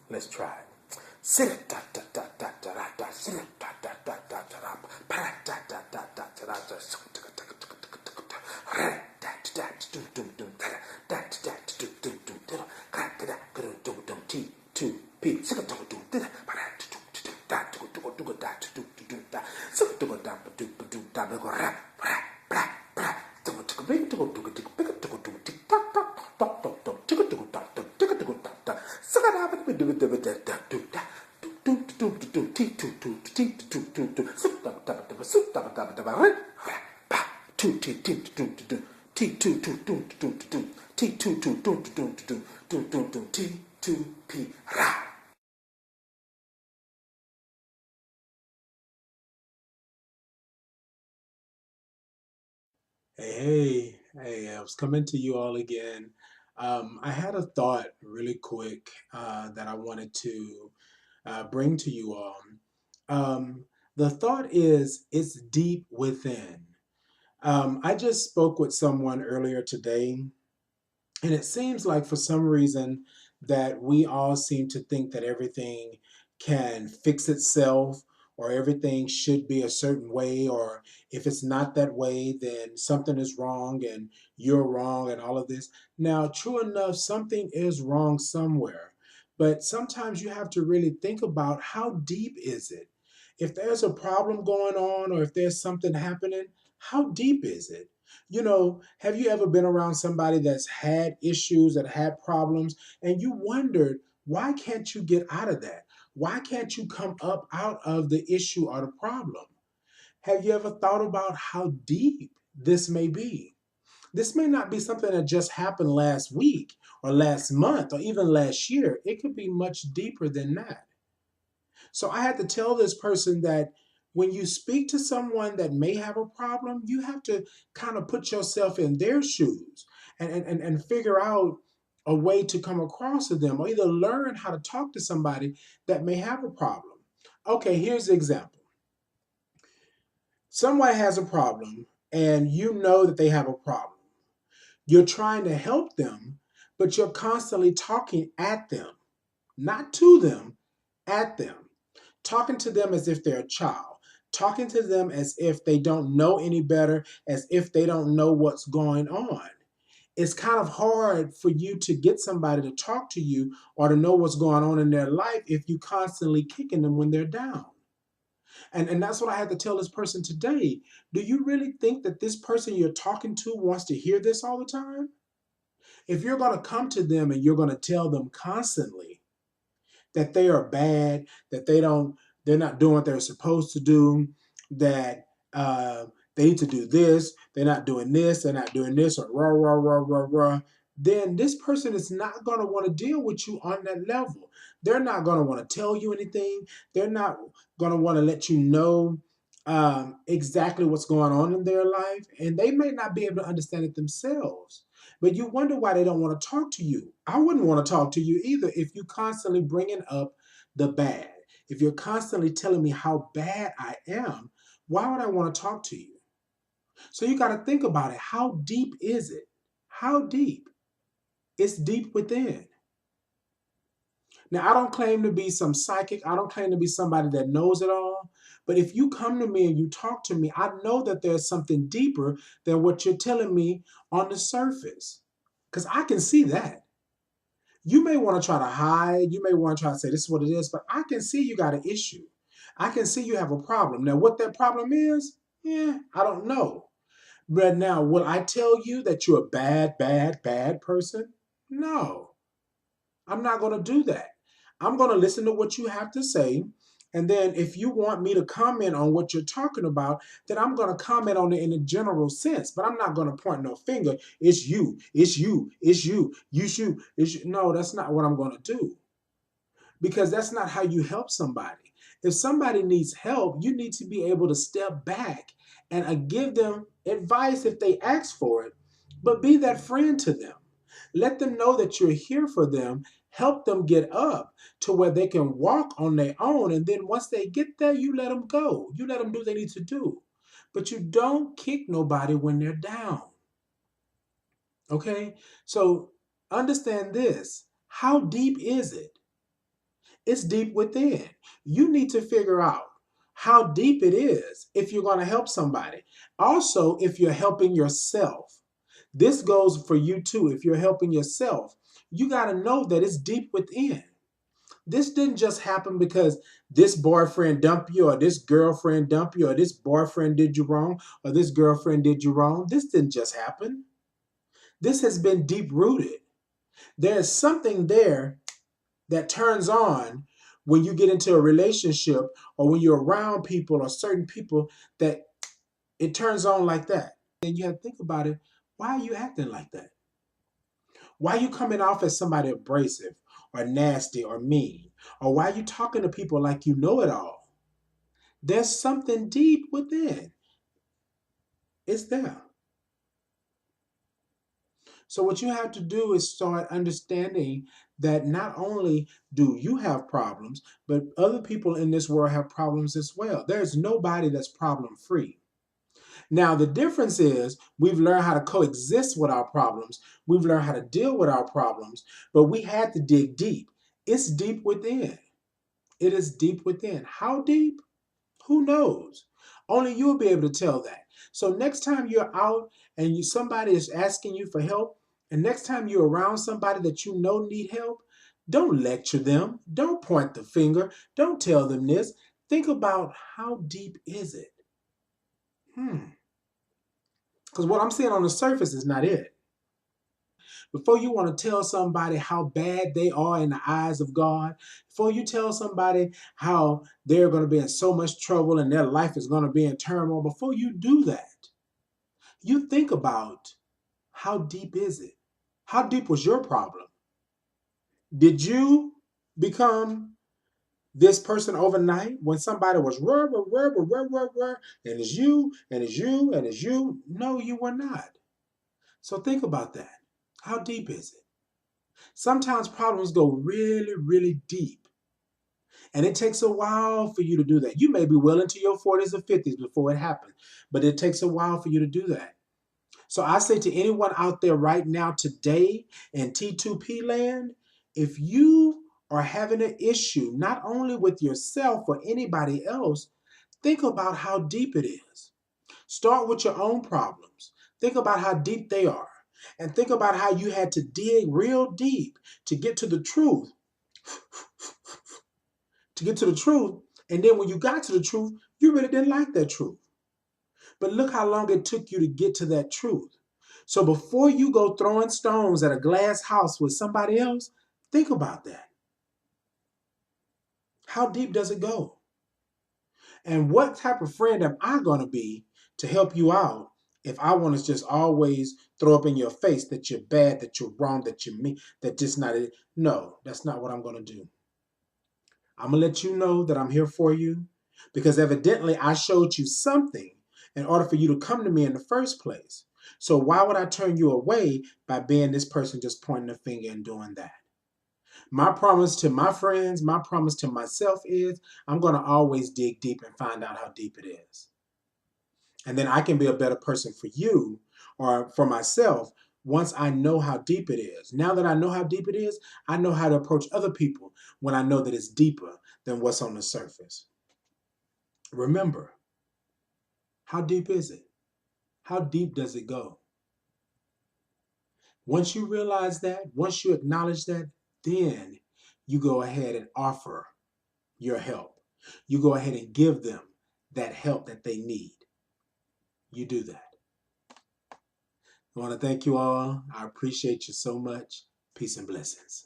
Let's try it. T2P. Hey, I was coming to you all again. I had a thought really quick that I wanted to bring to you all. Um, the thought is, it's deep within. I just spoke with someone earlier today, and it seems like for some reason that we all seem to think that everything can fix itself or everything should be a certain way, or if it's not that way, then something is wrong and you're wrong and all of this. Now, true enough, something is wrong somewhere. But sometimes you have to really think about how deep is it? If there's a problem going on or if there's something happening, how deep is it? Have you ever been around somebody that's had issues, that had problems, and you wondered, why can't you get out of that? Why can't you come up out of the issue or the problem? Have you ever thought about how deep this may be? This may not be something that just happened last week or last month or even last year. It could be much deeper than that. So I had to tell this person that when you speak to someone that may have a problem, you have to kind of put yourself in their shoes and figure out a way to come across to them or either learn how to talk to somebody that may have a problem. Okay, here's the example. Someone has a problem and you know that they have a problem. You're trying to help them, but you're constantly talking at them, not to them, at them. Talking to them as if they're a child, talking to them as if they don't know any better, as if they don't know what's going on. It's kind of hard for you to get somebody to talk to you or to know what's going on in their life if you constantly kicking them when they're down. And that's what I had to tell this person today. Do you really think that this person you're talking to wants to hear this all the time? If you're going to come to them and you're going to tell them constantly that they are bad, that they're not doing what they're supposed to do, that they need to do this, they're not doing this, or rah, rah, rah, rah, rah, then this person is not going to want to deal with you on that level. They're not going to want to tell you anything. They're not going to want to let you know exactly what's going on in their life, and they may not be able to understand it themselves. But you wonder why they don't want to talk to you. I wouldn't want to talk to you either if you constantly bringing up the bad. If you're constantly telling me how bad I am, why would I want to talk to you? So you got to think about it. How deep is it? How deep? It's deep within. Now, I don't claim to be some psychic. I don't claim to be somebody that knows it all. But if you come to me and you talk to me, I know that there's something deeper than what you're telling me on the surface. Because I can see that. You may want to try to hide. You may want to try to say this is what it is, but I can see you got an issue. I can see you have a problem. Now, what that problem is, I don't know. But now, will I tell you that you're a bad, bad, bad person? No, I'm not going to do that. I'm going to listen to what you have to say. And then if you want me to comment on what you're talking about, then I'm going to comment on it in a general sense. But I'm not going to point no finger. It's you. It's you. It's you. It's you. No, that's not what I'm going to do. Because that's not how you help somebody. If somebody needs help, you need to be able to step back and give them advice if they ask for it, but be that friend to them. Let them know that you're here for them. Help them get up to where they can walk on their own. And then once they get there, you let them go. You let them do what they need to do. But you don't kick nobody when they're down. Okay? So understand this. How deep is it? It's deep within. You need to figure out how deep it is if you're going to help somebody. Also, if you're helping yourself, this goes for you too. If you're helping yourself, you got to know that it's deep within. This didn't just happen because this boyfriend dumped you, or this girlfriend dumped you, or this boyfriend did you wrong, or this girlfriend did you wrong. This didn't just happen. This has been deep rooted. There's something there that turns on when you get into a relationship or when you're around people or certain people, that it turns on like that. Then you have to think about it. Why are you acting like that? Why are you coming off as somebody abrasive or nasty or mean? Or why are you talking to people like you know it all? There's something deep within. It's there. So what you have to do is start understanding that not only do you have problems, but other people in this world have problems as well. There's nobody that's problem free. Now, the difference is we've learned how to coexist with our problems. We've learned how to deal with our problems, but we had to dig deep. It's deep within. It is deep within. How deep? Who knows? Only you'll be able to tell that. So next time you're out and somebody is asking you for help, and next time you're around somebody that you know need help, don't lecture them. Don't point the finger. Don't tell them this. Think about how deep is it? Because what I'm seeing on the surface is not it. Before you want to tell somebody how bad they are in the eyes of God, before you tell somebody how they're going to be in so much trouble and their life is going to be in turmoil, before you do that, you think about how deep is it? How deep was your problem? Did you become this person overnight when somebody was and it's you and it's you and it's you? No, you were not. So think about that. How deep is it? Sometimes problems go really, really deep. And it takes a while for you to do that. You may be well into your 40s or 50s before it happens, but it takes a while for you to do that. So I say to anyone out there right now today in T2P land, if you are having an issue, not only with yourself or anybody else, think about how deep it is. Start with your own problems. Think about how deep they are. And think about how you had to dig real deep to get to the truth. To get to the truth. And then when you got to the truth, you really didn't like that truth. But look how long it took you to get to that truth. So before you go throwing stones at a glass house with somebody else, think about that. How deep does it go? And what type of friend am I going to be to help you out if I want to just always throw up in your face that you're bad, that you're wrong, that you're mean, that just not it? No, that's not what I'm going to do. I'm going to let you know that I'm here for you because evidently I showed you something in order for you to come to me in the first place. So why would I turn you away by being this person just pointing a finger and doing that? My promise to my friends, my promise to myself is I'm going to always dig deep and find out how deep it is. And then I can be a better person for you or for myself once I know how deep it is. Now that I know how deep it is, I know how to approach other people when I know that it's deeper than what's on the surface. Remember, how deep is it? How deep does it go? Once you realize that, once you acknowledge that, then you go ahead and offer your help. You go ahead and give them that help that they need. You do that. I want to thank you all. I appreciate you so much. Peace and blessings.